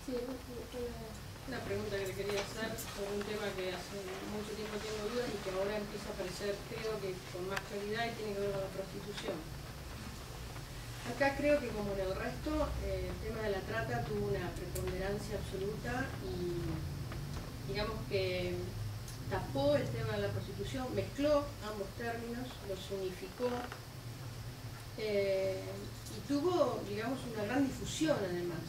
Sí, una pregunta que le quería hacer sobre un tema que hace mucho tiempo tengo dudas y que ahora empieza a aparecer, creo que con más claridad, y tiene que ver con la prostitución. Acá creo que como en el resto, el tema de la trata tuvo una preponderancia absoluta y digamos que tapó el tema de la prostitución, mezcló ambos términos, los unificó y tuvo, digamos, una gran difusión además.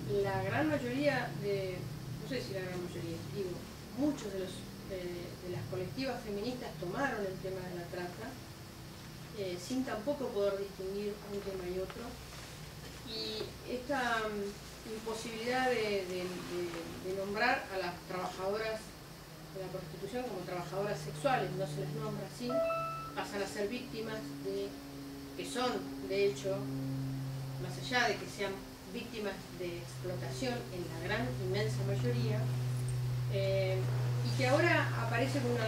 La gran mayoría de, no sé si la gran mayoría, digo, muchos de las colectivas feministas tomaron el tema de la trata, sin tampoco poder distinguir un tema y otro. Y esta imposibilidad de nombrar a las trabajadoras de la prostitución como trabajadoras sexuales, no se las nombra así, pasan a ser víctimas que son, de hecho, más allá de que sean víctimas de explotación en la gran inmensa mayoría, y que ahora aparece con un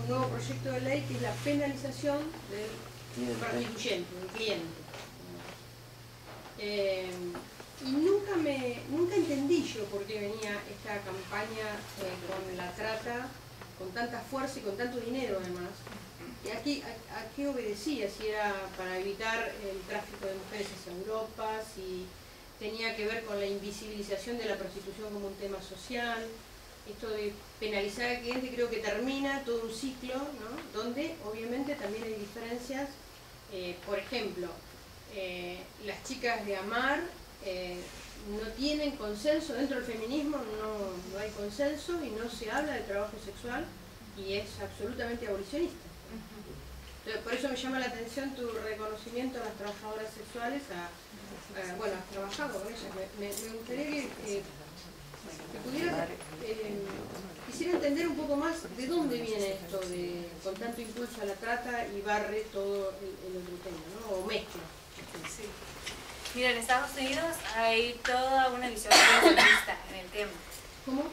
nuevo proyecto de ley que es la penalización del prostituyente, del cliente. Y nunca entendí yo por qué venía esta campaña con la trata, con tanta fuerza y con tanto dinero además. ¿A qué obedecía? Si era para evitar el tráfico de mujeres hacia Europa, si tenía que ver con la invisibilización de la prostitución como un tema social. Esto de penalizar al cliente creo que termina todo un ciclo, ¿no? Donde obviamente también hay diferencias. Por ejemplo, las chicas de Amar no tienen consenso, dentro del feminismo no hay consenso y no se habla de trabajo sexual y es absolutamente abolicionista. Entonces, por eso me llama la atención tu reconocimiento a las trabajadoras sexuales, bueno, has trabajado con ellas. Me gustaría que pudieras, quisiera entender un poco más de dónde viene esto, con tanto impulso a la trata y barre todo el otro tema, ¿no? O mezcla. Sí. Mira, en Estados Unidos hay toda una visión abolicionista en el tema. ¿Cómo?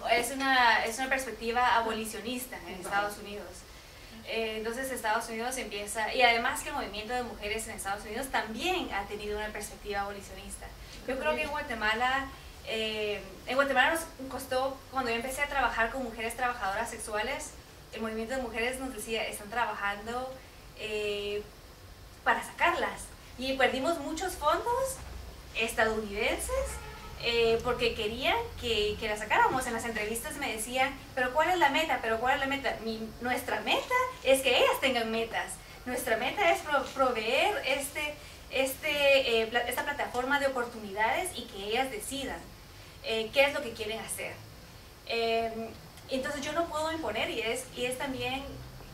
Es una perspectiva abolicionista en Estados Unidos. Entonces Estados Unidos empieza, y además que el movimiento de mujeres en Estados Unidos también ha tenido una perspectiva abolicionista. Yo creo que en Guatemala nos costó, cuando yo empecé a trabajar con mujeres trabajadoras sexuales, el movimiento de mujeres nos decía, están trabajando para sacarlas. Y perdimos muchos fondos estadounidenses porque querían que la sacáramos. En las entrevistas me decían, pero ¿cuál es la meta? ¿Pero cuál es la meta? Nuestra meta es que ellas tengan metas. Nuestra meta es proveer esta plataforma de oportunidades y que ellas decidan qué es lo que quieren hacer. Entonces yo no puedo imponer y es también,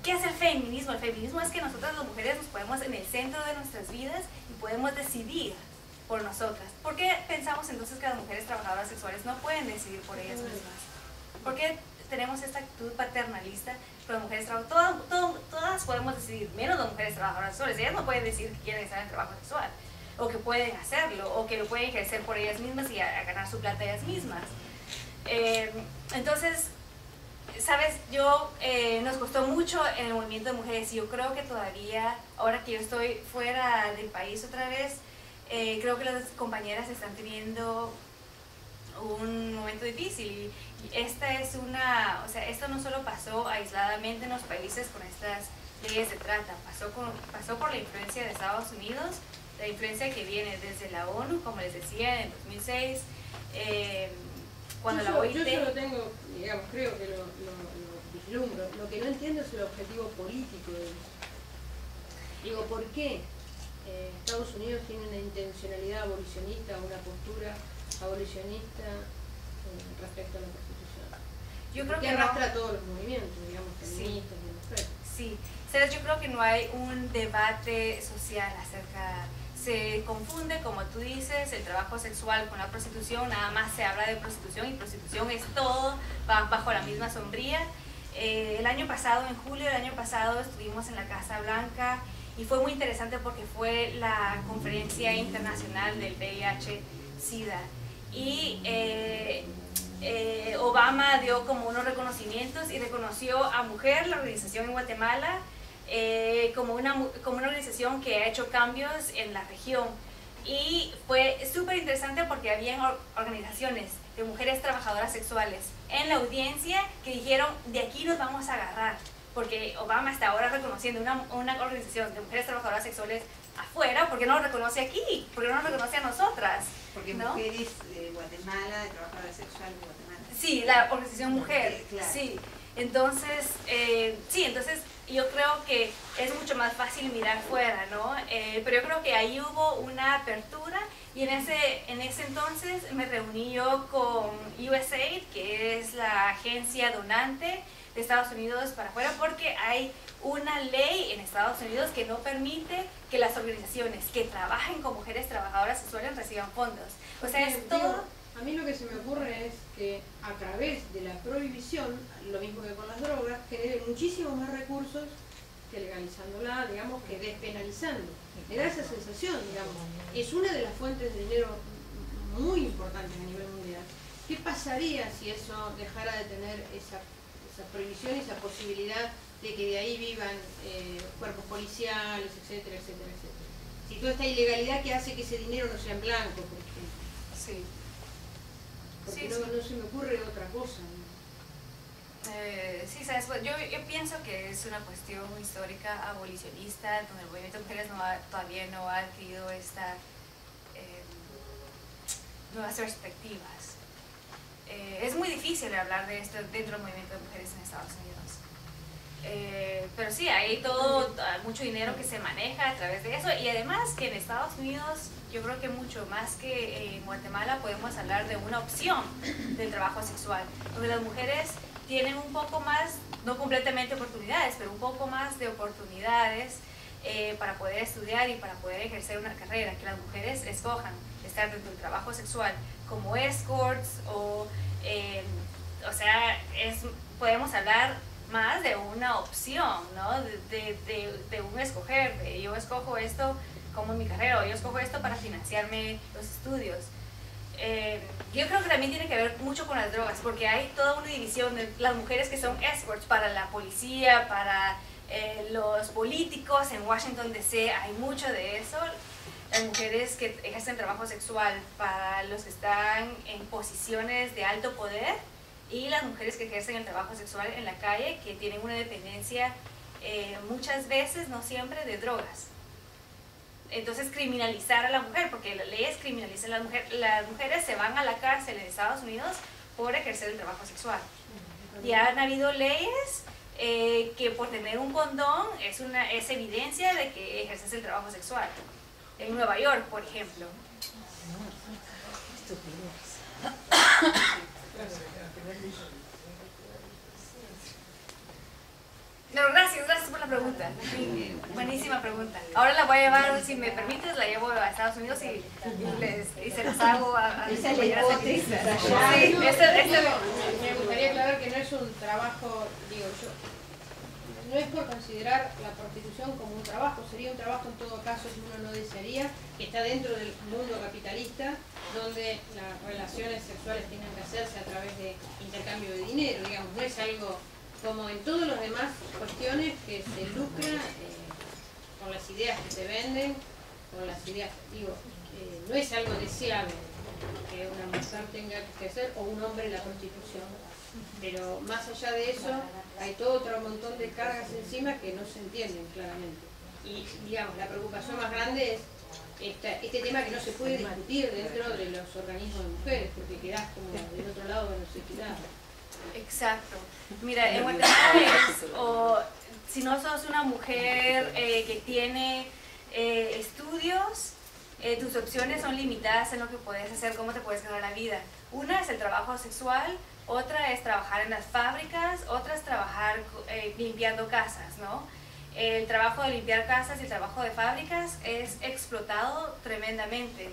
¿qué es el feminismo? El feminismo es que nosotras las mujeres nos ponemos en el centro de nuestras vidas y podemos decidir por nosotras. ¿Por qué pensamos entonces que las mujeres trabajadoras sexuales no pueden decidir por ellas mismas? ¿Por qué tenemos esta actitud paternalista? Pero las mujeres todas podemos decidir, menos las mujeres trabajadoras sexuales. Ellas no pueden decir que quieren estar en trabajo sexual, o que pueden hacerlo, o que lo pueden ejercer por ellas mismas y a ganar su plata ellas mismas. Entonces, sabes, nos costó mucho en el movimiento de mujeres y yo creo que todavía, ahora que yo estoy fuera del país otra vez, creo que las compañeras están teniendo un momento difícil y esto no solo pasó aisladamente en los países con estas leyes de trata, pasó por la influencia de Estados Unidos, la influencia que viene desde la ONU, como les decía, en el 2006, cuando la OIT... Yo lo tengo, digamos, creo que lo vislumbro. Lo que no entiendo es el objetivo político de eso. Digo, ¿por qué Estados Unidos tiene una intencionalidad abolicionista, una postura abolicionista respecto a la prostitución? Yo creo que arrastra todos los movimientos, digamos, feministas y mujeres. Sí, ¿sabes? Yo creo que no hay un debate social acerca... Se confunde, como tú dices, el trabajo sexual con la prostitución, nada más se habla de prostitución y prostitución es todo bajo la misma sombría. El año pasado, en julio del año pasado, estuvimos en la Casa Blanca y fue muy interesante porque fue la conferencia internacional del VIH-Sida y Obama dio como unos reconocimientos y reconoció a Mujer, la organización en Guatemala, como una organización que ha hecho cambios en la región Y fue súper interesante porque había organizaciones de mujeres trabajadoras sexuales en la audiencia que dijeron, de aquí nos vamos a agarrar, porque Obama está ahora reconociendo una organización de mujeres trabajadoras sexuales afuera, ¿por qué no lo reconoce aquí? ¿Por qué no lo reconoce a nosotras? Porque ¿no? mujeres de Guatemala, de trabajadoras sexuales de Guatemala. Sí, la organización mujer, claro. sí. Entonces, entonces yo creo que es mucho más fácil mirar fuera, ¿no? Pero yo creo que ahí hubo una apertura y en ese entonces me reuní yo con USAID, que es la agencia donante de Estados Unidos para afuera, porque hay una ley en Estados Unidos que no permite que las organizaciones que trabajen con mujeres trabajadoras sexuales reciban fondos. O sea, es todo... A mí lo que se me ocurre es que a través de la prohibición, lo mismo que con las drogas, genere muchísimos más recursos que legalizándola, digamos, que despenalizando. Me da esa sensación, digamos. Es una de las fuentes de dinero muy importantes a nivel mundial. ¿Qué pasaría si eso dejara de tener esa prohibición y esa posibilidad de que de ahí vivan cuerpos policiales, etcétera, etcétera, etcétera? Si toda esta ilegalidad que hace que ese dinero no sea en blanco, por ejemplo. Sí. Porque no se me ocurre otra cosa, ¿no? Sí, sabes, yo pienso que es una cuestión histórica abolicionista, donde el movimiento de mujeres todavía no ha adquirido nuevas perspectivas. Es muy difícil hablar de esto dentro del movimiento de mujeres en Estados Unidos. Pero sí, hay mucho dinero que se maneja a través de eso, y además que en Estados Unidos, yo creo que mucho más que en Guatemala, podemos hablar de una opción del trabajo sexual, donde las mujeres tienen un poco más, no completamente oportunidades, pero un poco más de oportunidades para poder estudiar y para poder ejercer una carrera, que las mujeres escojan estar dentro del trabajo sexual como escorts o sea, podemos hablar más de una opción, ¿no? de un escoger, de yo escojo esto como mi carrera, o yo escojo esto para financiarme los estudios. Yo creo que también tiene que ver mucho con las drogas, porque hay toda una división de las mujeres que son escorts para la policía, para los políticos en Washington DC, hay mucho de eso. Las mujeres que ejercen trabajo sexual para los que están en posiciones de alto poder, y las mujeres que ejercen el trabajo sexual en la calle, que tienen una dependencia muchas veces, no siempre, de drogas. Entonces, criminalizar a la mujer, porque las leyes criminalizan a la mujer. Las mujeres se van a la cárcel en Estados Unidos por ejercer el trabajo sexual. Ya han habido leyes que por tener un condón es evidencia de que ejerces el trabajo sexual. En Nueva York, por ejemplo. No, gracias por la pregunta. Sí, buenísima pregunta. Ahora la voy a llevar, si me permites, la llevo a Estados Unidos y se las hago a mis compañeras feministas. Sí, me gustaría aclarar que no es un trabajo, no es por considerar la prostitución como un trabajo, sería un trabajo en todo caso que uno no desearía, que está dentro del mundo capitalista, donde las relaciones sexuales tienen que hacerse a través de intercambio de dinero, digamos, no es algo como en todas las demás cuestiones que se lucra con las ideas que se venden, con las ideas, no es algo deseable que una mujer tenga que hacer o un hombre la prostitución. Pero más allá de eso, hay todo otro montón de cargas encima que no se entienden claramente. Y, digamos, la preocupación más grande es este tema que no se puede discutir dentro de los organismos de mujeres, porque quedás como del otro lado de la sociedad. Exacto. Mira, en Guatemala si no sos una mujer que tiene estudios, tus opciones son limitadas en lo que puedes hacer, cómo te puedes ganar la vida. Una es el trabajo sexual, otra es trabajar en las fábricas, otra es trabajar limpiando casas, ¿no? El trabajo de limpiar casas y el trabajo de fábricas es explotado tremendamente.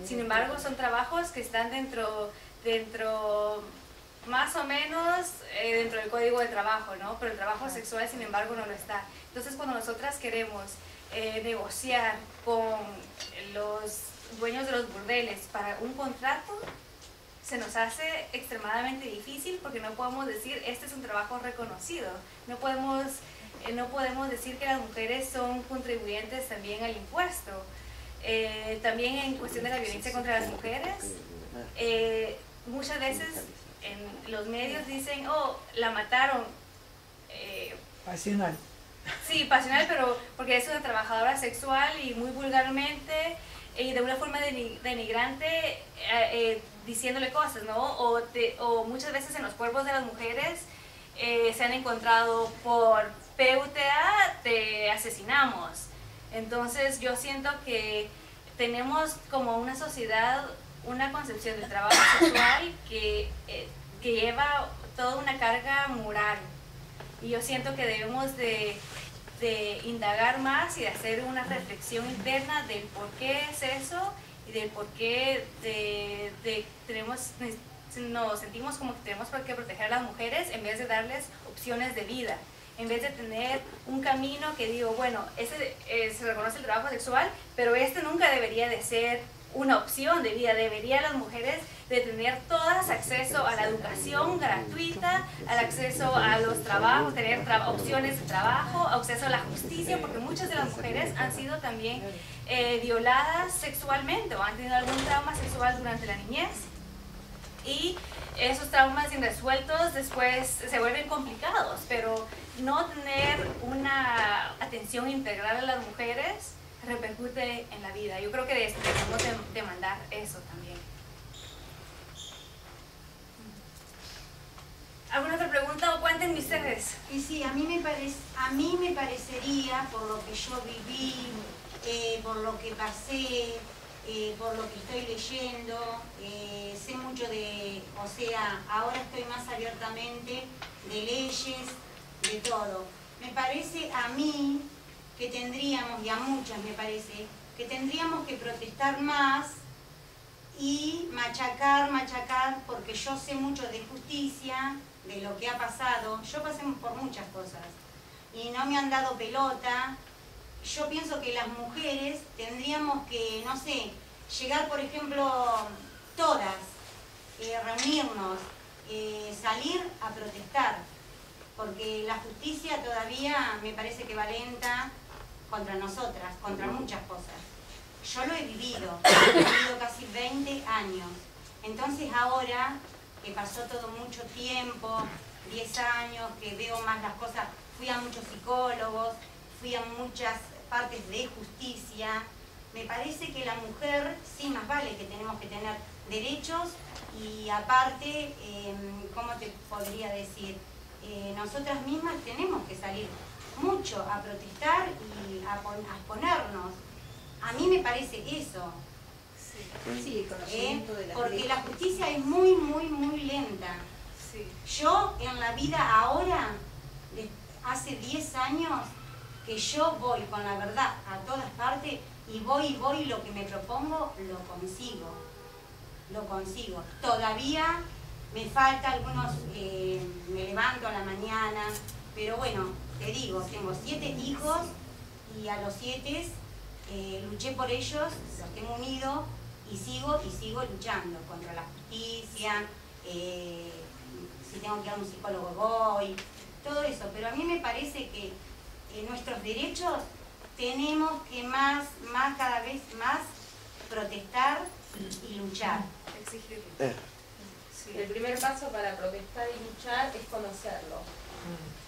Sin embargo, son trabajos que están dentro más o menos dentro del código de trabajo, ¿no? Pero el trabajo sexual, sin embargo, no lo está. Entonces, cuando nosotras queremos negociar con los dueños de los burdeles para un contrato, se nos hace extremadamente difícil, porque no podemos decir este es un trabajo reconocido, no podemos decir que las mujeres son contribuyentes también al impuesto. También en cuestión de la violencia contra las mujeres, muchas veces en los medios dicen, oh, la mataron. Pasional. Sí, pasional, pero porque es una trabajadora sexual y muy vulgarmente y de una forma denigrante, diciéndole cosas, ¿no? O muchas veces en los cuerpos de las mujeres se han encontrado por PUTA, te asesinamos. Entonces yo siento que tenemos como una sociedad una concepción del trabajo sexual que lleva toda una carga moral. Y yo siento que debemos de indagar más y de hacer una reflexión interna del por qué es eso y del por qué nos sentimos como que tenemos que proteger a las mujeres en vez de darles opciones de vida, en vez de tener un camino que digo, bueno, ese se reconoce el trabajo sexual, pero este nunca debería de ser una opción de vida. Deberían las mujeres de tener todas acceso a la educación gratuita, al acceso a los trabajos, tener opciones de trabajo, acceso a la justicia, porque muchas de las mujeres han sido también violadas sexualmente o han tenido algún trauma sexual durante la niñez, y esos traumas irresueltos después se vuelven complicados, pero no tener una atención integral a las mujeres repercute en la vida. Yo creo que debemos demandar eso también. ¿Alguna otra pregunta o cuéntenme ustedes? Y sí, a mí me parecería, por lo que yo viví, por lo que pasé, por lo que estoy leyendo, sé mucho o sea, ahora estoy más abiertamente de leyes, de todo. Me parece a mí que tendríamos, y a muchas me parece, que tendríamos que protestar más y machacar, porque yo sé mucho de justicia, de lo que ha pasado. Yo pasé por muchas cosas y no me han dado pelota. Yo pienso que las mujeres tendríamos que, no sé, llegar, por ejemplo, todas, reunirnos, salir a protestar, porque la justicia todavía me parece que va lenta contra nosotras, contra muchas cosas. Yo lo he vivido casi 20 años. Entonces ahora, que pasó todo mucho tiempo, 10 años, que veo más las cosas, fui a muchos psicólogos, fui a muchas partes de justicia, me parece que la mujer, sí, más vale que tenemos que tener derechos y aparte, ¿cómo te podría decir? Nosotras mismas tenemos que salir mucho a protestar y a exponernos. A mí me parece eso. Sí, conocimiento de la porque ley. la justicia es muy, muy, muy lenta. Sí. Yo en la vida ahora, hace 10 años, que yo voy con la verdad a todas partes y voy, lo que me propongo, lo consigo. Lo consigo. Todavía me falta algunos, me levanto a la mañana, pero bueno, te digo, tengo 7 hijos y a los 7 luché por ellos, los tengo unidos y sigo luchando contra la justicia, si tengo que ir a un psicólogo voy, todo eso. Pero a mí me parece que nuestros derechos tenemos que cada vez más protestar y luchar. Exigirlo. Sí. El primer paso para protestar y luchar es conocerlo.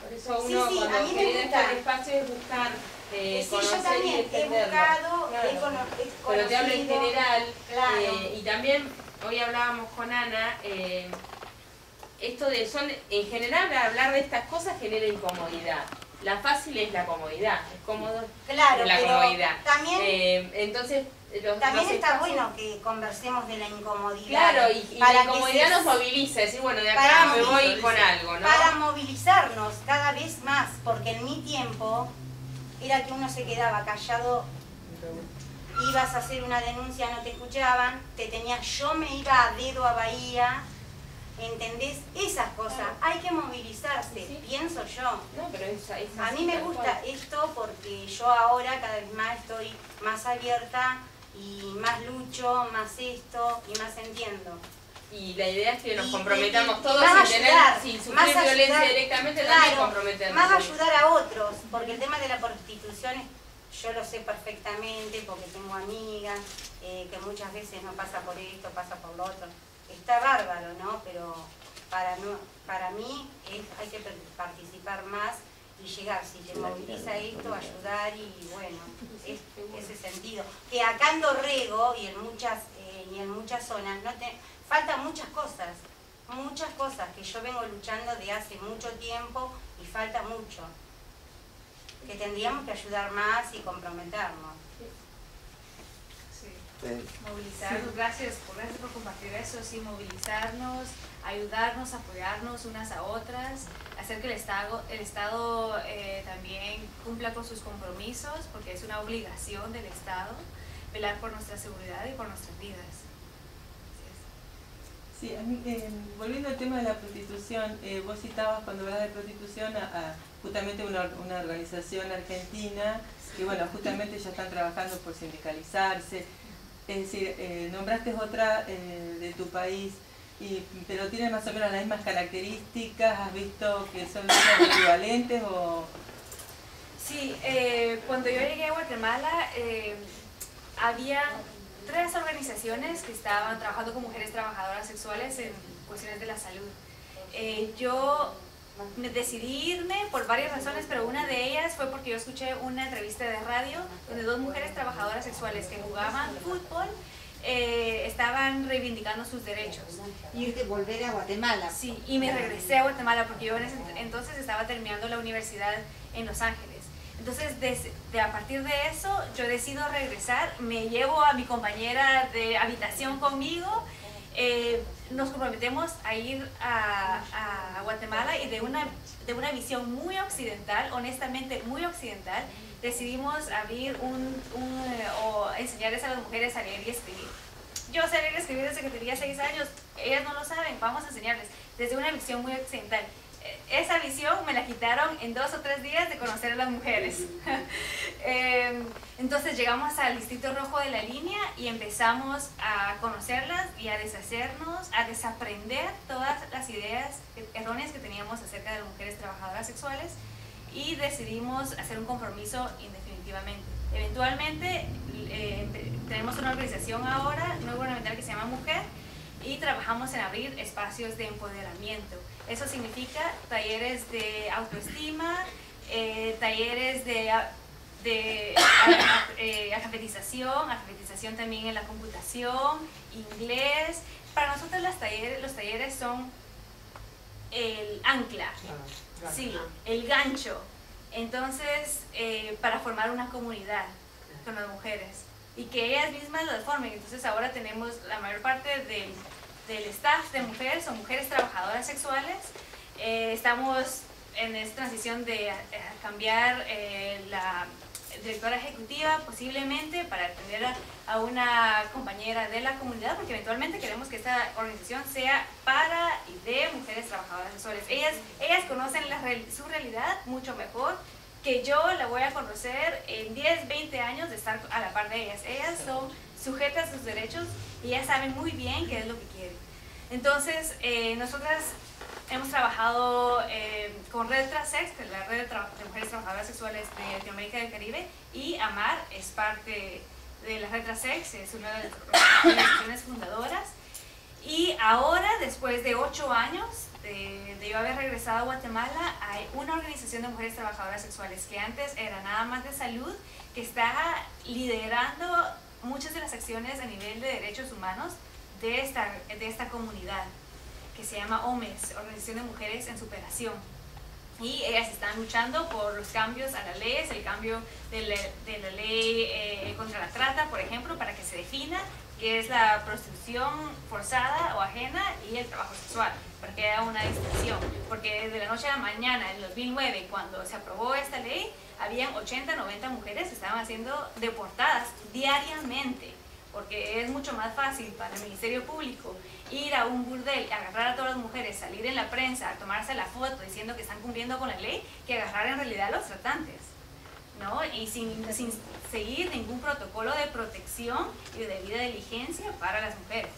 Por eso Sí, uno sí, a cuando mí me viene gusta. este espacio es buscar Sí, conocer yo también y he entenderlo. buscado, Claro. he conocido. Pero te hablo en general, Claro. y también hoy hablábamos con Ana, esto en general hablar de estas cosas genera incomodidad. La fácil es la comodidad, es cómodo Claro, la pero comodidad. también, Entonces, también los está espacios- bueno que conversemos de la incomodidad. Claro, y para la que incomodidad se- nos moviliza, decir, bueno, de para acá me voy movilizar- con algo, ¿no? Para movilizarnos cada vez más, porque en mi tiempo era que uno se quedaba callado, ibas a hacer una denuncia, no te escuchaban, yo me iba a dedo a Bahía, ¿entendés? Esas cosas, hay que movilizarse, Sí. pienso yo. No, pero es A así, mí me tal gusta cual. esto porque yo ahora cada vez más estoy más abierta y más lucho, más esto y más entiendo. Y la idea es que nos Y- comprometamos y todos más sin ayudar, sin sufrir más violencia ayudar, directamente, claro, también comprometernos. más ayudar a otros, porque el tema de la prostitución yo lo sé perfectamente porque tengo amigas que muchas veces no pasa por esto, pasa por lo otro. Está bárbaro, ¿no? Pero para mí hay que participar más y llegar. Si te moviliza esto, ayudar y bueno, ese sentido. Que acá en Dorrego y en muchas zonas faltan muchas cosas que yo vengo luchando de hace mucho tiempo y falta mucho. Que tendríamos que ayudar más y comprometernos. Movilizarnos, gracias por compartir eso, sí, movilizarnos, ayudarnos, apoyarnos unas a otras, hacer que el Estado también cumpla con sus compromisos, porque es una obligación del Estado velar por nuestra seguridad y por nuestras vidas. Sí, a mí, volviendo al tema de la prostitución, vos citabas cuando hablas de prostitución a justamente una organización argentina que bueno, justamente ya están trabajando por sindicalizarse. Es decir, nombraste otra de tu país, pero tiene más o menos las mismas características. ¿Has visto que son equivalentes o...? Sí, cuando yo llegué a Guatemala había 3 organizaciones que estaban trabajando con mujeres trabajadoras sexuales en cuestiones de la salud. Yo decidí irme por varias razones, pero una de ellas fue porque yo escuché una entrevista de radio donde 2 mujeres trabajadoras sexuales que jugaban fútbol estaban reivindicando sus derechos. Y volver a Guatemala. Sí, y me regresé a Guatemala porque yo en ese entonces estaba terminando la universidad en Los Ángeles. Entonces, a partir de eso, yo decido regresar, me llevo a mi compañera de habitación conmigo, nos comprometemos a ir a Guatemala y de una visión muy occidental, honestamente muy occidental, decidimos abrir o enseñarles a las mujeres a leer y escribir. Yo sé leer y escribir desde que tenía 6 años, ellas no lo saben, vamos a enseñarles desde una visión muy occidental. Esa visión me la quitaron en 2 o 3 días de conocer a las mujeres. Entonces llegamos al Distrito Rojo de la Línea y empezamos a conocerlas y a deshacernos, a desaprender todas las ideas erróneas que teníamos acerca de las mujeres trabajadoras sexuales y decidimos hacer un compromiso indefinitivamente. Eventualmente tenemos una organización ahora no gubernamental que se llama Mujer y trabajamos en abrir espacios de empoderamiento. Eso significa talleres de autoestima, talleres de alfabetización también en la computación, inglés. Para nosotros los talleres son el ancla, sí, el gancho. Entonces, para formar una comunidad con las mujeres y que ellas mismas lo formen. Entonces ahora tenemos la mayor parte del staff de mujeres, son mujeres trabajadoras sexuales. Estamos en esta transición de cambiar la directora ejecutiva posiblemente para atender a una compañera de la comunidad, porque eventualmente queremos que esta organización sea para y de mujeres trabajadoras sexuales. Ellas conocen su realidad mucho mejor que yo la voy a conocer en 10, 20 años de estar a la par de ellas. Ellas son sujetas a sus derechos y ellas saben muy bien qué es lo que quieren. Entonces, nosotras hemos trabajado con Red Trasex, que es la red de mujeres trabajadoras sexuales de Latinoamérica y del Caribe, y AMAR es parte de la Red Trasex, es una de las organizaciones fundadoras. Y ahora, después de 8 años de yo haber regresado a Guatemala, hay una organización de mujeres trabajadoras sexuales que antes era nada más de salud, que está liderando muchas de las acciones a nivel de derechos humanos de esta comunidad, que se llama OMES, Organización de Mujeres en Superación. Y ellas están luchando por los cambios a las leyes, el cambio de la ley contra la trata, por ejemplo, para que se defina qué es la prostitución forzada o ajena y el trabajo sexual, para que haya una distinción. Porque de la noche a la mañana, en 2009, cuando se aprobó esta ley, habían 80, 90 mujeres que estaban siendo deportadas diariamente, porque es mucho más fácil para el Ministerio Público ir a un burdel, agarrar a todas las mujeres, salir en la prensa, tomarse la foto diciendo que están cumpliendo con la ley, que agarrar en realidad a los tratantes, ¿no? Y sin seguir ningún protocolo de protección y de debida diligencia para las mujeres.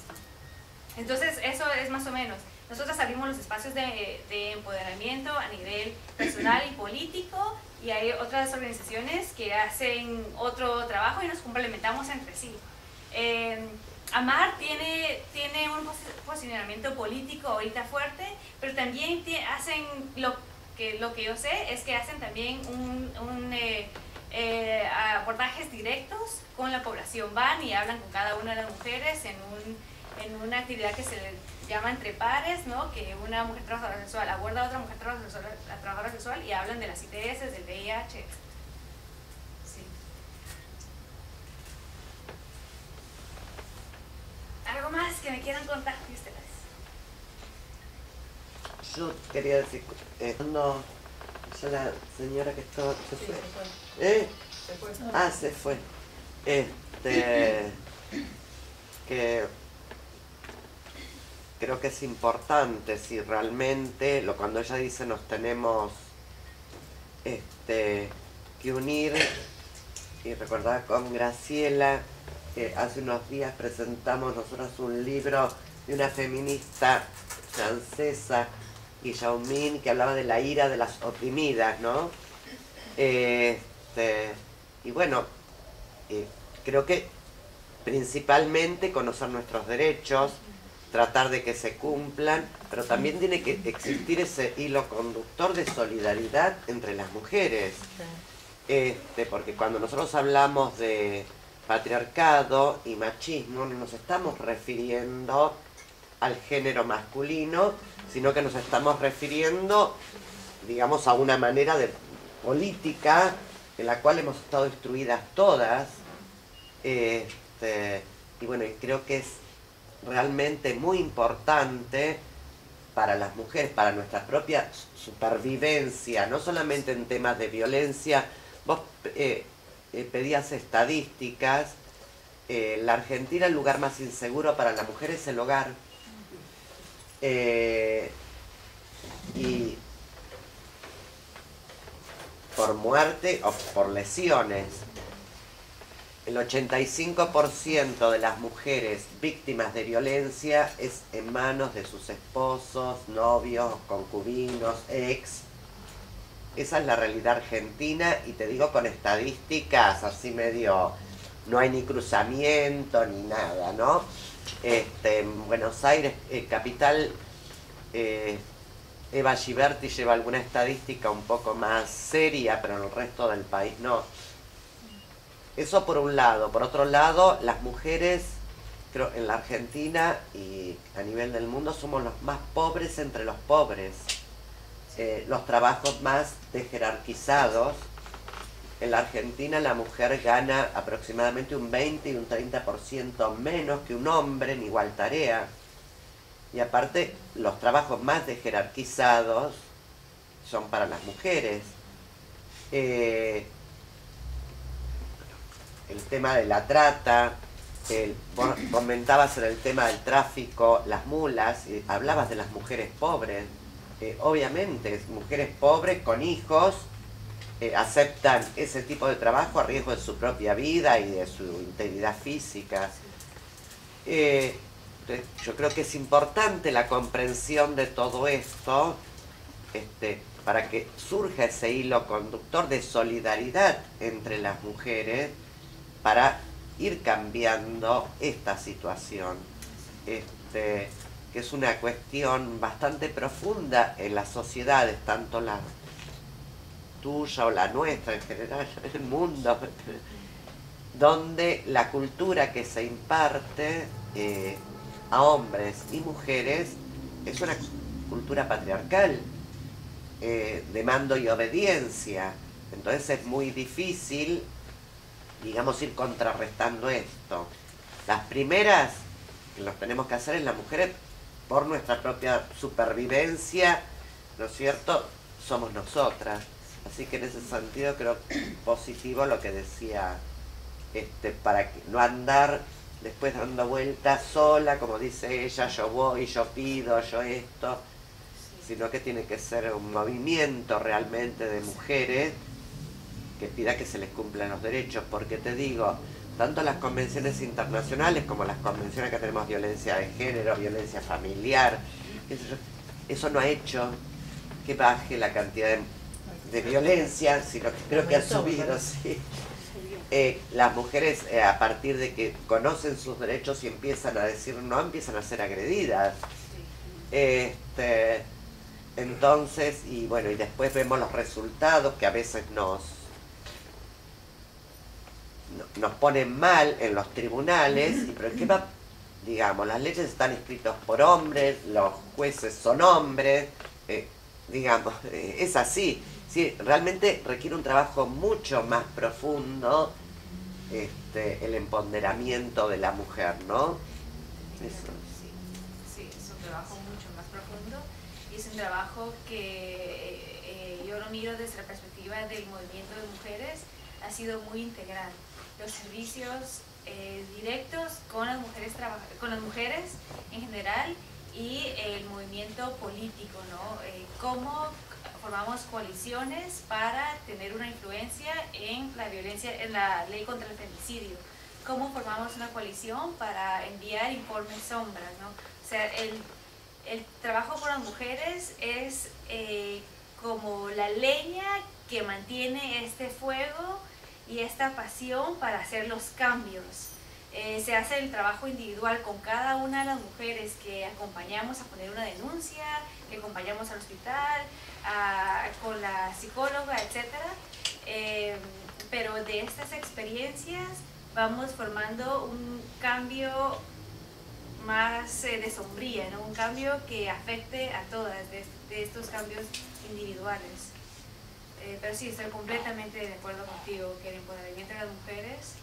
Entonces, eso es más o menos. Nosotras abrimos los espacios de empoderamiento a nivel personal y político, y hay otras organizaciones que hacen otro trabajo y nos complementamos entre sí. AMAR tiene un posicionamiento político ahorita fuerte, pero también hacen lo que yo sé es que hacen también abordajes directos con la población. Van y hablan con cada una de las mujeres en una actividad que se llama Entre Pares, ¿no? Que una mujer trabajadora sexual aborda a otra mujer trabajadora sexual y hablan de las ITS, del VIH. Sí. ¿Algo más que me quieran contar de ustedes? Yo quería decir, no, ya la señora que estaba, se fue. Se fue. Ah, se fue. Que creo que es importante si realmente, cuando ella dice nos tenemos que unir, y recordaba con Graciela, hace unos días presentamos nosotros un libro de una feminista francesa, Guillaumin, que hablaba de la ira de las oprimidas, ¿no? Y bueno, creo que principalmente conocer nuestros derechos, tratar de que se cumplan, pero también tiene que existir ese hilo conductor de solidaridad entre las mujeres. Porque cuando nosotros hablamos de patriarcado y machismo, no nos estamos refiriendo al género masculino, sino que nos estamos refiriendo, digamos, a una manera de política en la cual hemos estado instruidas todas. Y bueno, creo que es realmente muy importante para las mujeres, para nuestra propia supervivencia, no solamente en temas de violencia. Vos pedías estadísticas. La Argentina, el lugar más inseguro para la mujer es el hogar. Y por muerte o por lesiones. El 85% de las mujeres víctimas de violencia es en manos de sus esposos, novios, concubinos, ex. Esa es la realidad argentina, y te digo con estadísticas así medio, no hay ni cruzamiento ni nada, ¿no? En Buenos Aires, capital, Eva Giberti lleva alguna estadística un poco más seria, pero en el resto del país no. Eso por un lado. Por otro lado, las mujeres, creo, en la Argentina y a nivel del mundo somos los más pobres entre los pobres. Los trabajos más desjerarquizados. En la Argentina la mujer gana aproximadamente un 20 y un 30% menos que un hombre en igual tarea. Y aparte, los trabajos más desjerarquizados son para las mujeres. El tema de la trata, vos comentabas en el tema del tráfico, las mulas, hablabas de las mujeres pobres. Obviamente, mujeres pobres con hijos aceptan ese tipo de trabajo a riesgo de su propia vida y de su integridad física. Yo creo que es importante la comprensión de todo esto, para que surja ese hilo conductor de solidaridad entre las mujeres, para ir cambiando esta situación, que es una cuestión bastante profunda en las sociedades, tanto la tuya o la nuestra en general, en el mundo, donde la cultura que se imparte a hombres y mujeres es una cultura patriarcal, de mando y obediencia. Entonces es muy difícil, digamos, ir contrarrestando esto. Las primeras que nos tenemos que hacer es las mujeres por nuestra propia supervivencia, ¿no es cierto? Somos nosotras. Así que en ese sentido creo positivo lo que decía, para que no andar después dando vueltas sola, como dice ella, yo voy, yo pido, yo esto, sino que tiene que ser un movimiento realmente de mujeres que pida que se les cumplan los derechos, porque te digo, tanto las convenciones internacionales como las convenciones que tenemos, violencia de género, violencia familiar, eso no ha hecho que baje la cantidad de violencia, sino que creo que ha subido, sí. Las mujeres, a partir de que conocen sus derechos y empiezan a decir no, empiezan a ser agredidas. Entonces, y bueno, y después vemos los resultados que a veces nos ponen mal en los tribunales, pero ¿qué va? Digamos, las leyes están escritas por hombres, los jueces son hombres, digamos, es así. Sí, realmente requiere un trabajo mucho más profundo, el empoderamiento de la mujer, ¿no? Eso. Sí, es un trabajo mucho más profundo y es un trabajo que yo lo miro desde la perspectiva del movimiento de mujeres, ha sido muy integral. Los servicios directos con las mujeres en general y el movimiento político, ¿no? Cómo formamos coaliciones para tener una influencia en la violencia, en la ley contra el femicidio. Cómo formamos una coalición para enviar informes sombras, ¿no? O sea, el trabajo con las mujeres es como la leña que mantiene este fuego y esta pasión para hacer los cambios. Se hace el trabajo individual con cada una de las mujeres que acompañamos a poner una denuncia, que acompañamos al hospital, con la psicóloga, etc. Pero de estas experiencias vamos formando un cambio más de sombría, ¿no? Un cambio que afecte a todas, de estos cambios individuales. Pero sí, estoy completamente de acuerdo contigo que el empoderamiento de las mujeres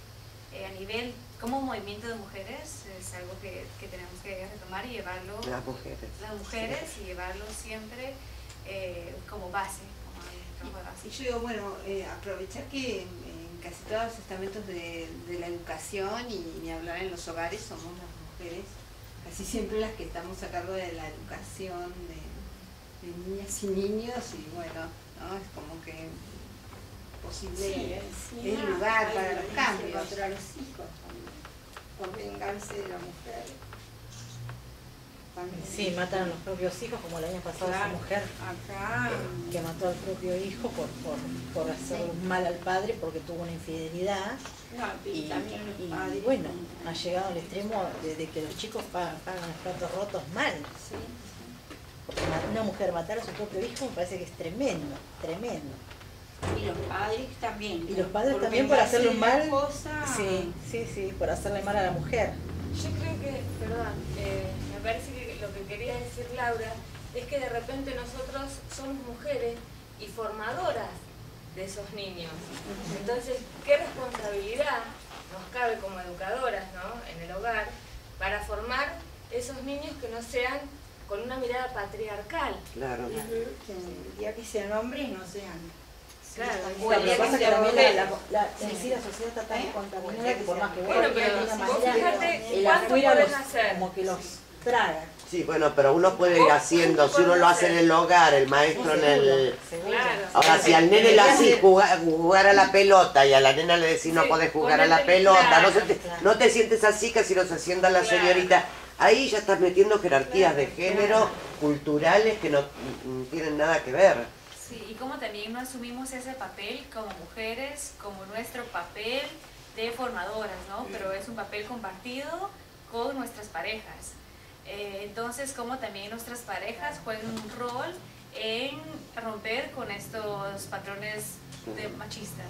a nivel, como movimiento de mujeres, es algo que tenemos que retomar y llevarlo, las mujeres sí. Y llevarlo siempre como base, como el trabajo de base. Y yo digo, bueno, aprovechar que en casi todos los estamentos de la educación y ni hablar en los hogares somos las mujeres, casi siempre las que estamos a cargo de la educación de niñas y niños, y bueno, ¿no? Es como que posible el lugar para los cambios. Contra los hijos también, por vengarse de la mujer. Sí, matan a los propios hijos, como el año pasado esa mujer acá, que mató al propio hijo por hacer mal al padre porque tuvo una infidelidad. Y bueno, ha llegado al extremo de que los chicos pagan los platos rotos mal. Sí. Porque una mujer matar a su propio hijo me parece que es tremendo, tremendo. Y los padres también. Y los padres también por hacerle mal. Sí. Sí, por hacerle mal a la mujer. Yo creo que, perdón, me parece que lo que quería decir Laura es que de repente nosotros somos mujeres y formadoras de esos niños. Entonces, ¿qué responsabilidad nos cabe como educadoras, ¿no? En el hogar para formar esos niños que no sean con una mirada patriarcal? Claro. Que el día que sean hombres no sean. Claro, Lo que pasa es que también la sociedad está tan contaminada que por más que bueno, pero de una vos manera, fíjate el cuánto afuera podés los, hacer. como que los traga. Sí, bueno, pero uno puede ir haciendo, si uno lo hace en el hogar, el maestro en el... Claro. Ahora, si al nene le hacís jugar a la pelota y a la nena le decís no podés jugar a la pelota, no te sientes así, casi no se sienta la señorita. Ahí ya estás metiendo jerarquías de género, culturales, que no tienen nada que ver. Sí, y como también no asumimos ese papel como mujeres, como nuestro papel de formadoras, ¿no? Pero es un papel compartido con nuestras parejas. Entonces, como también nuestras parejas juegan un rol en romper con estos patrones machistas.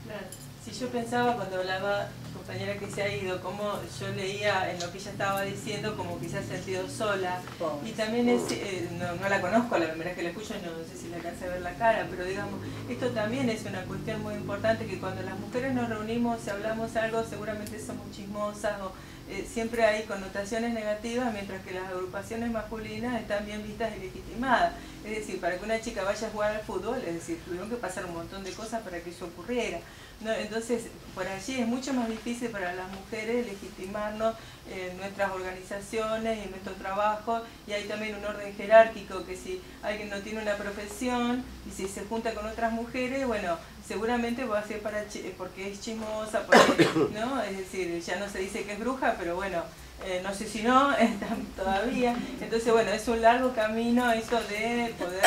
Claro. Si yo pensaba cuando hablaba, compañera que se ha ido, como yo leía en lo que ella estaba diciendo, como que se ha sentido sola. Y también es, no la conozco, la primera vez que la escucho, no sé si le alcancé a ver la cara, pero digamos, esto también es una cuestión muy importante, que cuando las mujeres nos reunimos y hablamos algo, seguramente somos chismosas o siempre hay connotaciones negativas, mientras que las agrupaciones masculinas están bien vistas y legitimadas. Es decir, para que una chica vaya a jugar al fútbol, es decir, tuvieron que pasar un montón de cosas para que eso ocurriera. ¿No? Entonces, por allí es mucho más difícil para las mujeres legitimarnos en nuestras organizaciones y en nuestro trabajo, y hay también un orden jerárquico, que si alguien no tiene una profesión y si se junta con otras mujeres, bueno, seguramente va a ser porque es chismosa, porque, ¿no? Es decir, ya no se dice que es bruja, pero bueno, no sé si no, todavía. Entonces, bueno, es un largo camino eso de poder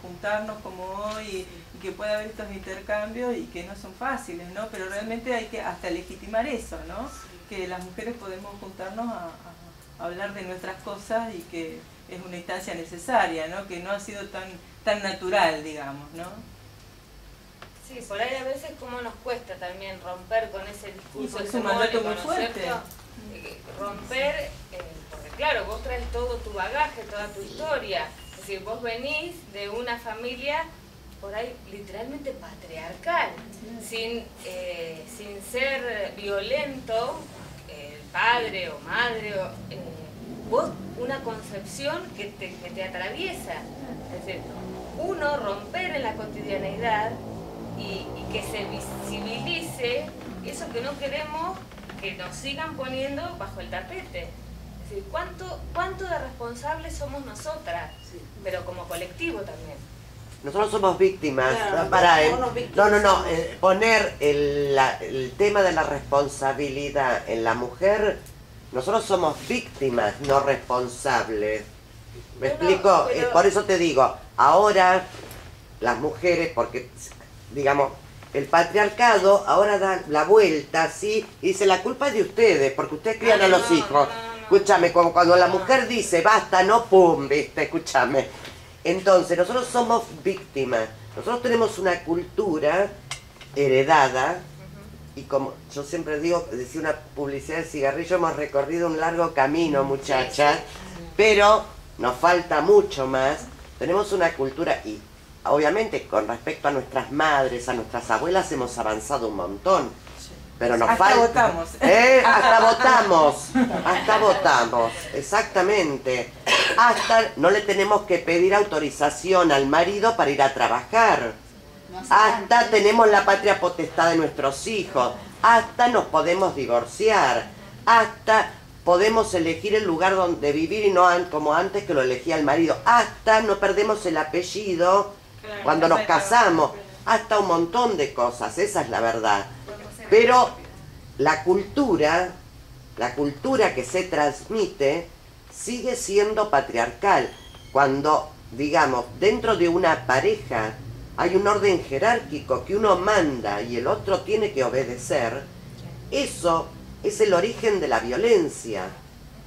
juntarnos como hoy y que pueda haber estos intercambios y que no son fáciles, ¿no? Pero realmente hay que hasta legitimar eso, ¿no? Que las mujeres podemos juntarnos a hablar de nuestras cosas y que es una instancia necesaria, ¿no? Que no ha sido tan natural, digamos, ¿no? Sí, por ahí a veces como nos cuesta también romper con ese discurso es un mandato muy fuerte. Romper, porque claro, vos traes todo tu bagaje, toda tu historia. Es decir, vos venís de una familia por ahí literalmente patriarcal, sin ser violento, padre o madre, vos una concepción que te atraviesa. Es decir, uno romper en la cotidianeidad y que se visibilice eso que no queremos que nos sigan poniendo bajo el tapete. Es decir, ¿cuánto de responsables somos nosotras? Pero como colectivo también. Nosotros somos víctimas. Claro, Poner el tema de la responsabilidad en la mujer, nosotros somos víctimas, no responsables. ¿Me explico? Pero... Por eso te digo, ahora las mujeres, porque digamos, el patriarcado ahora da la vuelta, ¿sí? Y dice, la culpa es de ustedes, porque ustedes crían a los hijos. Escúchame, como cuando la mujer dice, basta, no, pum, ¿viste? Escúchame. Entonces, nosotros somos víctimas. Nosotros tenemos una cultura heredada, y como yo siempre digo, decía una publicidad de cigarrillo, hemos recorrido un largo camino, muchachas, pero nos falta mucho más. Tenemos una cultura, y obviamente con respecto a nuestras madres, a nuestras abuelas, hemos avanzado un montón. Pero nos falta. Votamos. Hasta votamos, exactamente. Hasta no le tenemos que pedir autorización al marido para ir a trabajar. Hasta tenemos la patria potestad de nuestros hijos. Hasta nos podemos divorciar. Hasta podemos elegir el lugar donde vivir y no como antes que lo elegía el marido. Hasta no perdemos el apellido cuando nos casamos. Hasta un montón de cosas, esa es la verdad. Pero la cultura que se transmite sigue siendo patriarcal. Cuando, digamos, dentro de una pareja hay un orden jerárquico que uno manda y el otro tiene que obedecer, eso es el origen de la violencia.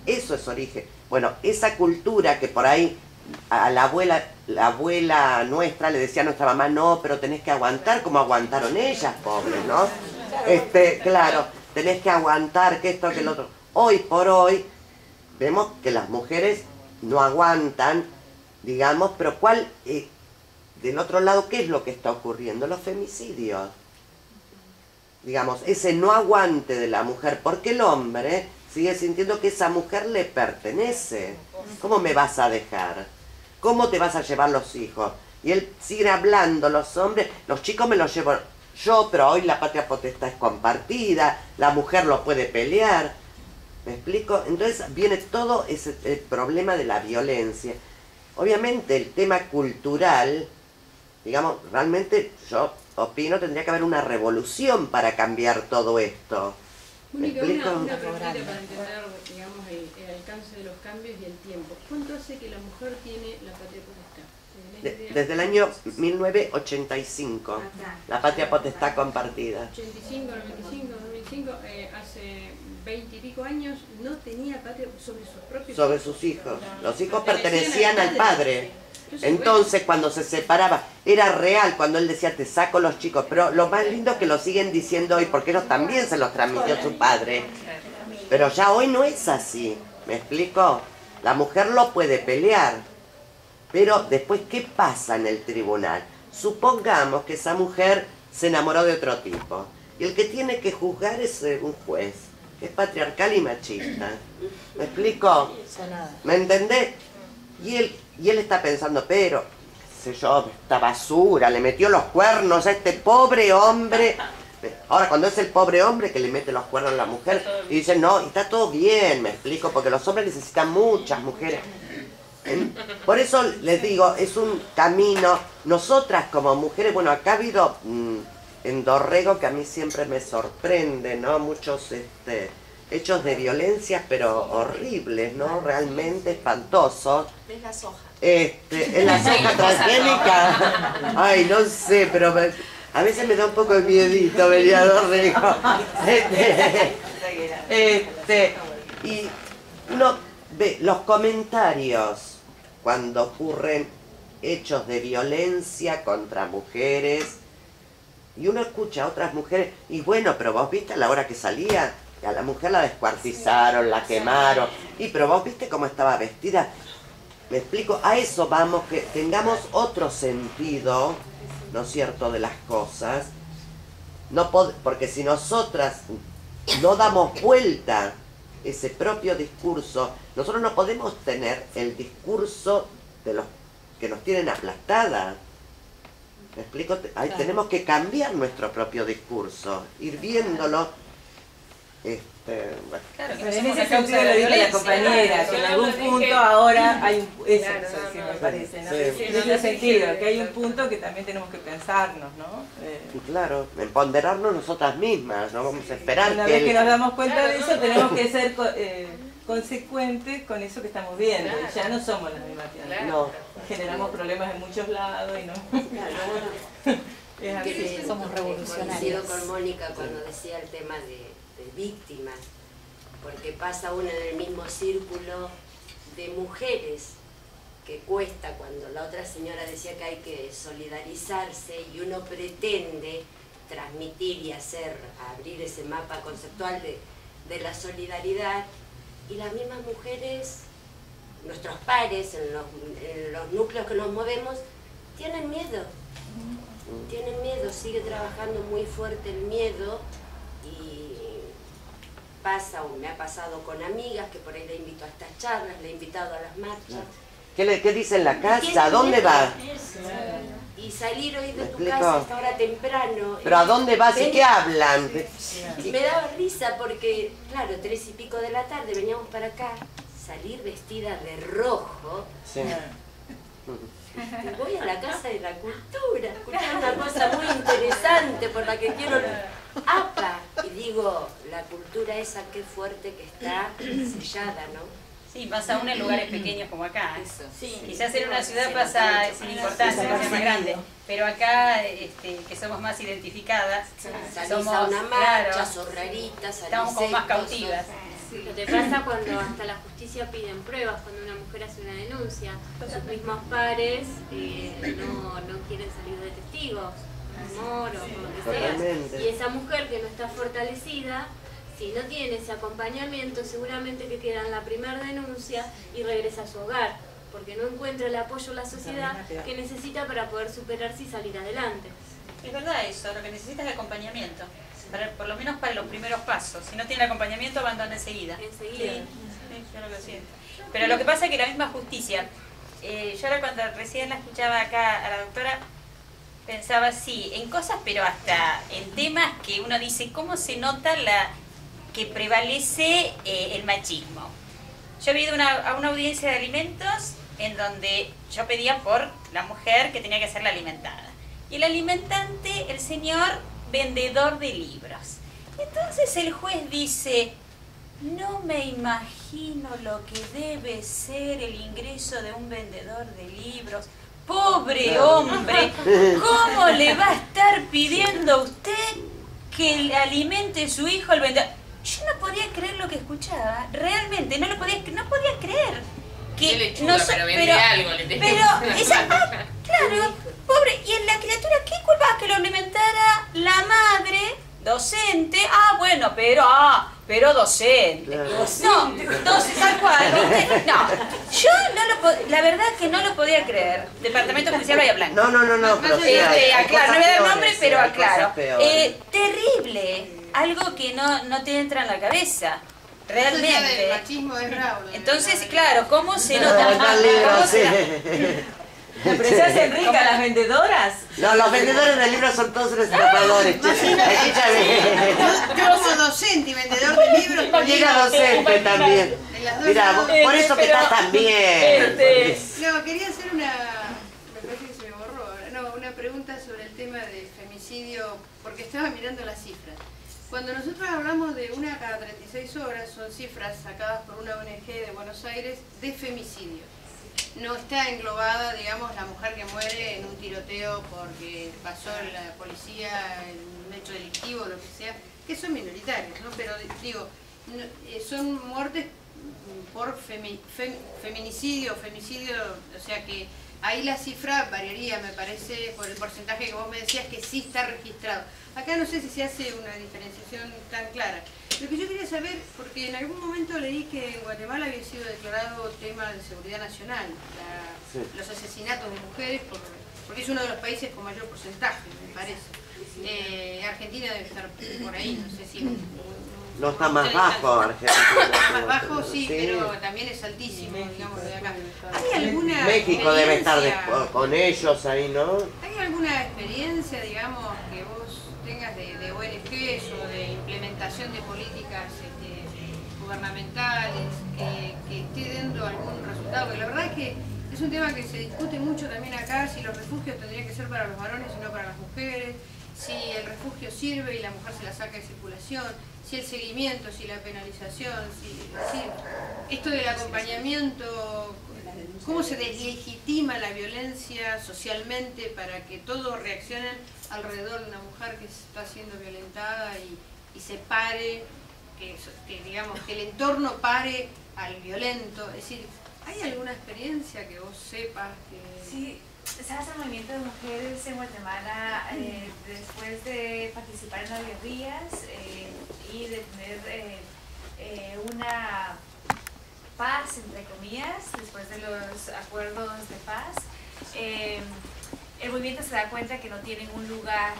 Eso es origen. Bueno, esa cultura que por ahí a la abuela nuestra le decía a nuestra mamá, no, pero tenés que aguantar como aguantaron ellas, pobres, ¿no? Claro, tenés que aguantar que esto, que el otro. Hoy por hoy vemos que las mujeres no aguantan, digamos, pero del otro lado, ¿qué es lo que está ocurriendo? Los femicidios. Digamos, ese no aguante de la mujer, porque el hombre sigue sintiendo que esa mujer le pertenece. ¿Cómo me vas a dejar? ¿Cómo te vas a llevar los hijos? Y él sigue hablando, los hombres, los chicos me los llevo yo, pero hoy la patria potestad es compartida, la mujer lo puede pelear. ¿Me explico? Entonces viene todo ese problema de la violencia. Obviamente el tema cultural, digamos, realmente yo opino tendría que haber una revolución para cambiar todo esto. ¿Me Mónica, explico? una pregunta para entender, digamos, el alcance de los cambios y el tiempo. ¿Cuánto hace que la mujer tiene la patria potestad? Desde el año 1985, la patria potestad compartida. 85, 95, 2005, hace 20 y pico años no tenía patria sobre sus propios Sobre sus hijos. Los hijos pertenecían al padre. Entonces, cuando se separaba, era real cuando él decía, te saco los chicos. Pero lo más lindo es que lo siguen diciendo hoy, porque ellos también se los transmitió su padre. Pero ya hoy no es así. ¿Me explico? La mujer lo puede pelear. Pero después, ¿qué pasa en el tribunal? Supongamos que esa mujer se enamoró de otro tipo. Y el que tiene que juzgar es un juez, que es patriarcal y machista. ¿Me explico? ¿Me entendés? Y él está pensando, pero, qué sé yo, esta basura, le metió los cuernos a este pobre hombre. Ahora, cuando es el pobre hombre que le mete los cuernos a la mujer, y dice, no, y está todo bien, me explico, porque los hombres necesitan muchas mujeres. Por eso les digo, es un camino, nosotras como mujeres, bueno, acá ha habido en Dorrego, que a mí siempre me sorprende, ¿no? Muchos hechos de violencia, pero horribles, ¿no? Realmente espantosos. ¿Ves la soja? En la soja transgénica, ay, no sé, pero a veces me da un poco de miedito venir a Dorrego. Y uno ve los comentarios cuando ocurren hechos de violencia contra mujeres, y uno escucha a otras mujeres, y bueno, pero vos viste a la hora que salía, a la mujer la descuartizaron, la quemaron, y pero vos viste cómo estaba vestida. Me explico, a eso vamos, que tengamos otro sentido, ¿no es cierto?, de las cosas, porque si nosotras no damos vuelta ese propio discurso, nosotros no podemos tener el discurso de los que nos tienen aplastada. ¿Me explico? Ahí tenemos que cambiar nuestro propio discurso, ir viéndolo. Bueno. Claro, pero en ese sentido lo dijo la compañera, que en algún punto ahora hay un... Eso, sí, me parece, ¿no? Sí. En ese sentido, que hay un punto que también tenemos que pensarnos, ¿no? Claro, en ponderarnos nosotras mismas, no vamos a esperar una vez que nos damos cuenta de eso, tenemos que ser consecuentes con eso que estamos viendo. Y ya no somos las mismas que antes. No. Generamos problemas en muchos lados y no... Es así. Somos revolucionarios. Coincido con Mónica cuando decía el tema de víctimas, porque pasa uno en el mismo círculo de mujeres que cuesta, cuando la otra señora decía que hay que solidarizarse y uno pretende transmitir y abrir ese mapa conceptual de la solidaridad, y las mismas mujeres, nuestros pares, en los núcleos que nos movemos, tienen miedo, sigue trabajando muy fuerte el miedo, y me ha pasado con amigas que por ahí le invito a estas charlas, le he invitado a las marchas. ¿Qué dice en la casa? ¿A dónde va? Y salir hoy de tu casa a esta hora temprano. ¿Pero a dónde vas y qué hablan? Me daba risa porque, claro, 3 y pico de la tarde veníamos para acá, salir vestida de rojo. Sí. Voy a la Casa de la Cultura, escuchar una cosa muy interesante por la que quiero... ¡Apa! Y digo, la cultura esa, qué fuerte que está sellada, ¿no? Sí, más aún en lugares pequeños como acá. Eso. Sí, quizás en una ciudad pasa sin importancia, es más grande. Pero acá, que somos más identificadas, Salís somos, a una marcha, claro, sos raritas, estamos como más cautivas. Sí, lo que pasa cuando hasta la justicia piden pruebas, cuando una mujer hace una denuncia, sus mismos pares no quieren salir de testigos, amor o por lo que sea. Y esa mujer que no está fortalecida, si no tiene ese acompañamiento, seguramente que queda en la primera denuncia y regresa a su hogar, porque no encuentra el apoyo en la sociedad que necesita para poder superarse y salir adelante. Es verdad eso, lo que necesita es acompañamiento. Por lo menos para los primeros pasos. Si no tiene acompañamiento, abandona enseguida. Enseguida. Sí, yo lo siento. Pero lo que pasa es que la misma justicia, yo ahora cuando recién la escuchaba acá a la doctora, pensaba sí, en cosas, pero hasta en temas que uno dice, ¿cómo se nota que prevalece el machismo? Yo he ido a una audiencia de alimentos en donde yo pedía por la mujer que tenía que ser la alimentada. Y el alimentante, el señor vendedor de libros. Entonces el juez dice, no me imagino lo que debe ser el ingreso de un vendedor de libros. Pobre hombre, ¿cómo le va a estar pidiendo a usted que alimente a su hijo el vendedor? Yo no podía creer lo que escuchaba, realmente, no podía creer. Que lechuga, no pero vende algo, le tenés. Pero claro, pobre, y en la criatura, ¿qué culpa que lo alimentara la madre docente? Bueno, pero docente. Claro. No, tal cual. No, yo la verdad que no lo podía creer. Departamento Judicial Bahía Blanca. No, pero sí hay aclaro, no voy a dar nombre, pero hay cosas aclaro. peores. Terrible, algo que no te entra en la cabeza. Realmente. El machismo es bravo. Entonces, claro, ¿cómo se nota? libro, sí. ¿Pero se hacen ricas las vendedoras? No, los vendedores de libros son todos unos estafadores. Yo como docente y vendedor de libros... Y era docente también. Mira, por eso que estás tan bien. No, quería hacer una... Me parece que se me borró ahora. No, sobre el tema de femicidio, porque estaba mirando las cifras. Cuando nosotros hablamos de una cada 36 horas, son cifras sacadas por una ONG de Buenos Aires de femicidio. No está englobada, digamos, la mujer que muere en un tiroteo porque pasó la policía en un hecho delictivo o lo que sea, que son minoritarios, ¿no? Pero digo, son muertes por feminicidio, femicidio, o sea que ahí la cifra variaría, me parece, por el porcentaje que vos me decías que sí está registrado. Acá no sé si se hace una diferenciación tan clara. Lo que yo quería saber, porque en algún momento leí que en Guatemala había sido declarado tema de seguridad nacional, los asesinatos de mujeres, porque es uno de los países con mayor porcentaje, me parece. Argentina debe estar por ahí, no sé si... No está más bajo Argentina. Más bajo sí, pero también es altísimo, digamos, de acá. ¿Hay alguna México debe estar con ellos ahí, ¿no? ¿Hay alguna experiencia, digamos, que vos tengas de ONGs o de implementación de políticas gubernamentales que esté dando algún resultado? Porque la verdad es que es un tema que se discute mucho también acá, si los refugios tendrían que ser para los varones y no para las mujeres, si el refugio sirve y la mujer se la saca de circulación, si el seguimiento, si la penalización, si esto del acompañamiento, cómo se deslegitima la violencia socialmente para que todos reaccionen alrededor de una mujer que está siendo violentada y se pare, que digamos que el entorno pare al violento. Es decir, ¿hay alguna experiencia que vos sepas que...? Sí. ¿Sabes el movimiento de mujeres en Guatemala después de participar en las guerrillas y de tener una paz, entre comillas, después de los acuerdos de paz? El movimiento se da cuenta que no tienen un lugar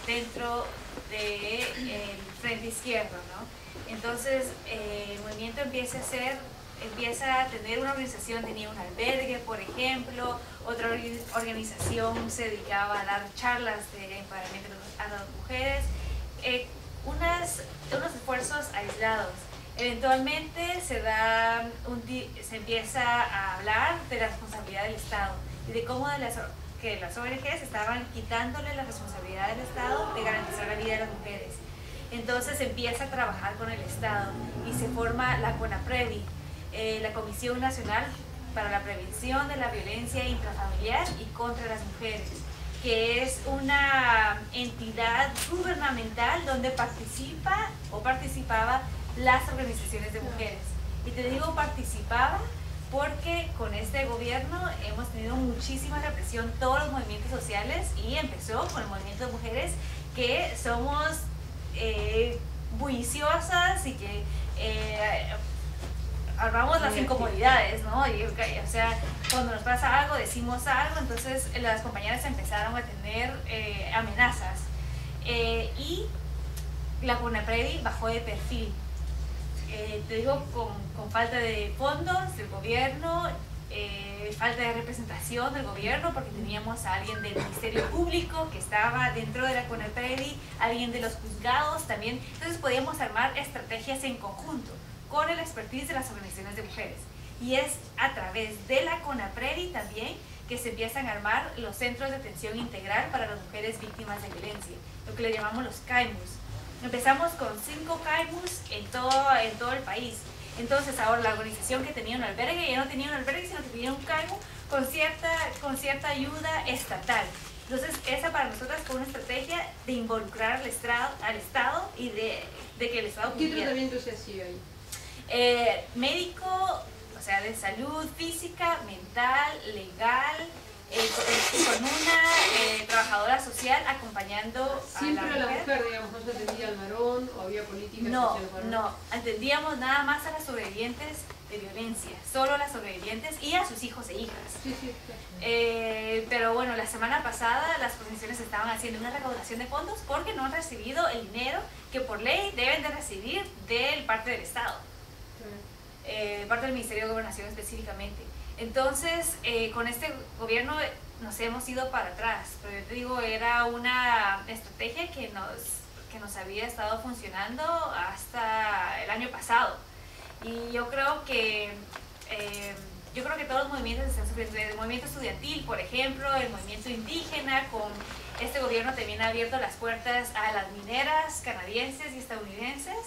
dentro del frente izquierdo, ¿no? Entonces el movimiento empieza a tener una organización, tenía un albergue, por ejemplo, otra organización se dedicaba a dar charlas de empoderamiento a las mujeres, unos esfuerzos aislados. Eventualmente se empieza a hablar de la responsabilidad del Estado y de cómo que las ONGs estaban quitándole la responsabilidad del Estado de garantizar la vida de las mujeres. Entonces se empieza a trabajar con el Estado y se forma la CONAPREVI, la Comisión Nacional para la Prevención de la Violencia Intrafamiliar y contra las Mujeres, que es una entidad gubernamental donde participaban las organizaciones de mujeres. Y te digo participaba porque con este gobierno hemos tenido muchísima represión, todos los movimientos sociales, y empezó con el movimiento de mujeres, que somos bulliciosas y que armamos las incomodidades, ¿no? O sea, cuando nos pasa algo, decimos algo, entonces las compañeras empezaron a tener amenazas. Y la CONAPREVI bajó de perfil. Te digo, con falta de fondos del gobierno, falta de representación del gobierno, porque teníamos a alguien del Ministerio Público que estaba dentro de la CONAPREVI, alguien de los juzgados también, entonces podíamos armar estrategias en conjunto con el expertise de las organizaciones de mujeres. Y es a través de la CONAPREVI también que se empiezan a armar los centros de atención integral para las mujeres víctimas de violencia, lo que le llamamos los CAIMUS. Empezamos con 5 CAIMUS en todo el país. Entonces ahora la organización que tenía un albergue ya no tenía un albergue, sino que tenía un CAIMU con cierta ayuda estatal. Entonces esa para nosotros fue una estrategia de involucrar al Estado y de que el Estado ¿Qué tratamiento se hacía ahí? Médico, o sea, de salud física, mental, legal, con una trabajadora social acompañando a la mujer. Siempre a la mujer, digamos, no se atendía al varón o había políticas No, hacia el varón. no, atendíamos nada más a las sobrevivientes de violencia, solo a las sobrevivientes y a sus hijos e hijas. Sí, sí, pero bueno, la semana pasada las organizaciones estaban haciendo una recaudación de fondos porque no han recibido el dinero que por ley deben de recibir del parte del Estado. Parte del Ministerio de Gobernación específicamente. Entonces, con este gobierno nos hemos ido para atrás, pero yo te digo, era una estrategia que nos había estado funcionando hasta el año pasado. Y yo creo que todos los movimientos están sufriendo, el movimiento estudiantil, por ejemplo, el movimiento indígena, con este gobierno también ha abierto las puertas a las mineras canadienses y estadounidenses,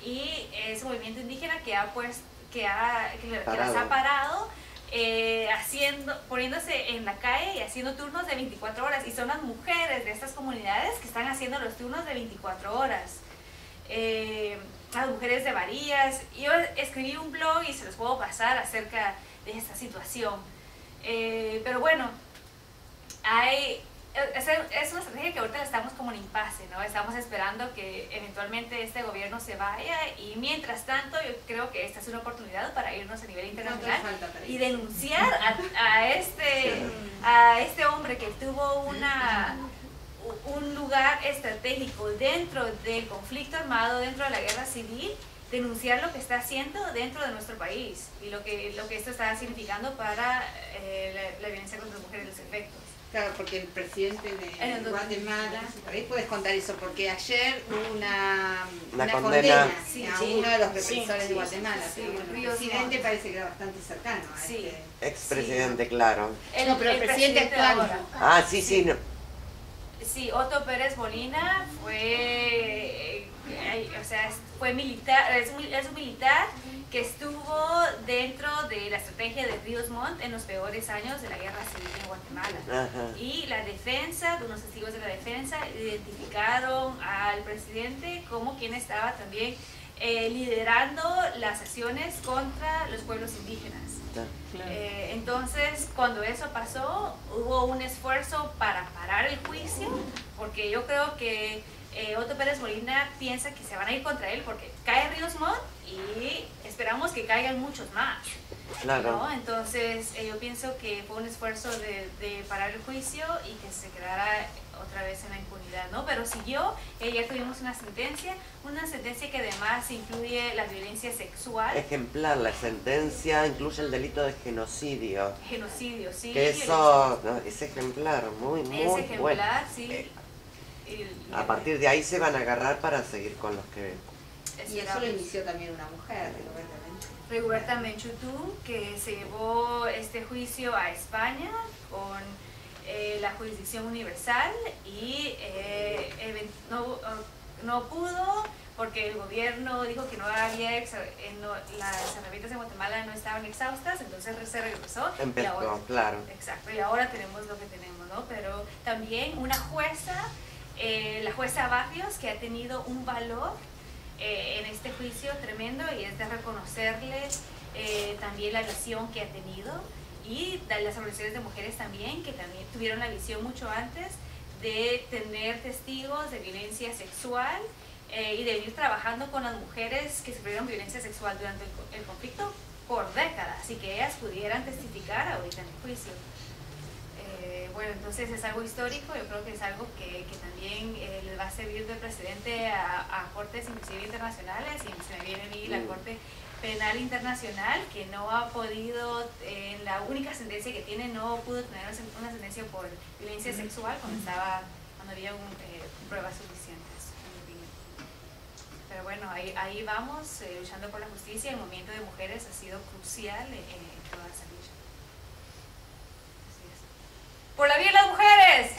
y ese movimiento indígena que las ha parado, poniéndose en la calle y haciendo turnos de 24 horas, y son las mujeres de estas comunidades que están haciendo los turnos de 24 horas. Las mujeres de Varías. Yo escribí un blog y se los puedo pasar acerca de esta situación. Pero bueno, es una estrategia que ahorita estamos como en impasse, ¿no? Estamos esperando que eventualmente este gobierno se vaya, y mientras tanto yo creo que esta es una oportunidad para irnos a nivel internacional y denunciar a este hombre que tuvo un lugar estratégico dentro del conflicto armado, dentro de la guerra civil, denunciar lo que está haciendo dentro de nuestro país y lo que esto está significando para la violencia contra las mujeres y los efectos. Claro, porque el presidente de Guatemala, por ahí puedes contar eso, porque ayer hubo una condena a uno de los represores de Guatemala, pero bueno, el presidente parece que era bastante cercano a este expresidente, claro. No, pero el presidente actual. Ah, sí, no. Sí, Otto Pérez Molina fue militar, es un militar que estuvo dentro de la estrategia de Ríos Montt en los peores años de la guerra civil en Guatemala. Ajá. Y la defensa, unos testigos de la defensa, identificaron al presidente como quien estaba también liderando las acciones contra los pueblos indígenas. Claro. Entonces, cuando eso pasó, hubo un esfuerzo para parar el juicio, porque yo creo que Otto Pérez Molina piensa que se van a ir contra él porque cae Ríos Montt y esperamos que caigan muchos más. Claro. ¿No? Entonces, yo pienso que fue un esfuerzo de parar el juicio y que se quedara otra vez en la impunidad, ¿no? Pero siguió, ya tuvimos una sentencia que además incluye la violencia sexual. Ejemplar, la sentencia incluye el delito de genocidio. Genocidio, sí. Que eso es ejemplar, muy es ejemplar, bueno. Sí. A partir de ahí se van a agarrar para seguir con los que... Y eso lo inició también una mujer, Rigoberta Menchú, que se llevó este juicio a España con la jurisdicción universal y no pudo porque el gobierno dijo que no había las herramientas de Guatemala no estaban exhaustas, entonces se regresó. Empezó, y ahora, claro. Exacto, y ahora tenemos lo que tenemos, ¿no? Pero también una jueza, la jueza Barrios, que ha tenido un valor en este juicio tremendo, y es de reconocerle también la visión que ha tenido, y de las organizaciones de mujeres también, que también tuvieron la visión mucho antes de tener testigos de violencia sexual y de venir trabajando con las mujeres que sufrieron violencia sexual durante el conflicto por décadas, y que ellas pudieran testificar ahorita en el juicio. Bueno, entonces es algo histórico, yo creo que es algo que también les va a servir de precedente a cortes inclusive internacionales, y se me viene a mí la Corte Penal Internacional, que no ha podido, en la única sentencia que tiene, no pudo tener una sentencia por violencia sexual cuando había pruebas suficientes. Pero bueno, ahí vamos, luchando por la justicia. El movimiento de mujeres ha sido crucial en toda esa lucha. Así es. ¡Por la vía de las mujeres!